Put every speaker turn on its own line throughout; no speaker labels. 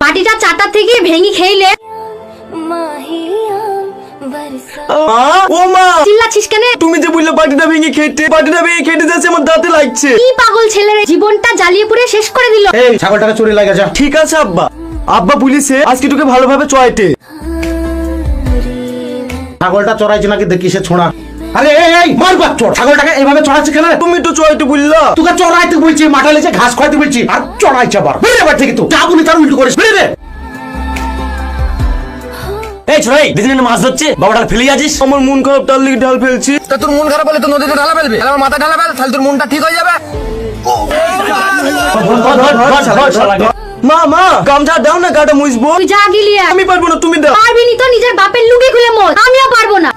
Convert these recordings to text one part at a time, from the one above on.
পাটিটা 4টা থেকে ভেঙে খেইলে।
ও মা,
চিল্লাছিস কেন?
তুমি যে বললে পাটিটা ভেঙে খেতে যাচ্ছে, আমার দাঁতে লাগছে।
কি পাগল ছেলে রে, জীবনটা জ্বালিয়ে পুড়ে শেষ করে দিল।
এই ছাগলটাকে চুরি লাগে যা।
ঠিক আছে আব্বা। আব্বা পুলিশে আজকে তোকে ভালোভাবে চয়েটে।
ছাগলটা চড়াইছে নাকি দেখি সে ছোঁড়া। আরে এই মার বাচ্চা, ছাগলটাকে এইভাবে চড়াচ্ছে কেন?
তুমি তো চয়েটে বললা।
তোকে চড়াইতে বলছি, মাঠে লেছে ঘাস খাইতে বলছি, আর চড়াইছে আবার। বেরে এবার থেকে তো যাবনি, তার উল্টো করিস। বেরে
এই ছোড়াই দিদিন মাছ ধরছে, বাবাটা ফেলে যাচ্ছিস।
আমার মন খারাপ, তার লিগে ঢাল ফেলছি।
তা তোর মন খারাপ হলে তো নদীতে ঢালা ফেলবি, আমার মাথা ঢালা ফেল, তাহলে তোর মনটা ঠিক হয়ে যাবে।
মা মা, গামছা দাও না, গাটা মুছবো।
তুই যা গিলি।
আমি পারবো না, তুমি দাও।
পারবি নি তো নিজের বাপের লুঙ্গি খুলে মোল। আমিও পারবো না।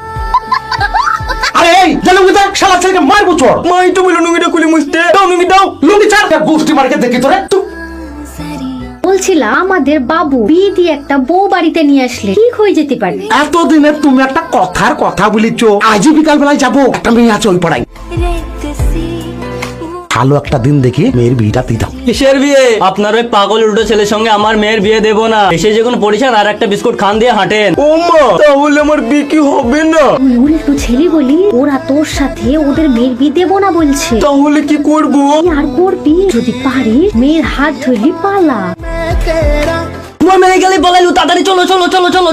আরে এই যা লুঙ্গি দেখ, শালা ছেলেকে মারবো চড়।
মাই তো বললো নুঙ্গিটা খুলে মুছতে দাও। নুঙ্গি দাও।
লুঙ্গি ছাড়, গোষ্ঠী মার্কে দেখি তোরে।
বলছিলাম আমাদের বাবু বিয়ে দিয়ে একটা বউ বাড়িতে নিয়ে আসলে ঠিক হয়ে যেতে পারে।
এতদিনে তুমি একটা কথার কথা বলিছ, আজই বিকাল বেলায় যাবো, একটা মেয়ে আছে ওই পড়াই। ভালো একটা দিন দেখি মেয়ের বিয়েটা দিয়ে দাও।
কিসের বিয়ে? আপনার ওই পাগল উল্টো ছেলের সঙ্গে আমার মেয়ের বিয়ে দেবো না। এসে যখন পরিষ্কার আর একটা বিস্কুট খান দিয়ে হাঁটেন।
ও মা, তাহলে আমার বিয়ে কি হবে না?
ওর একটু ছেলে বলি, ওরা তোর সাথে ওদের মেয়ের বিয়ে দেবো না বলছে।
তাহলে কি করবো?
কি আর করবি? যদি পারিস মেয়ের হাত ধরলি পালা।
তোমার মেয়ে গেলে বলাইলু, তাড়াতাড়ি চলো চলো চলো চলো।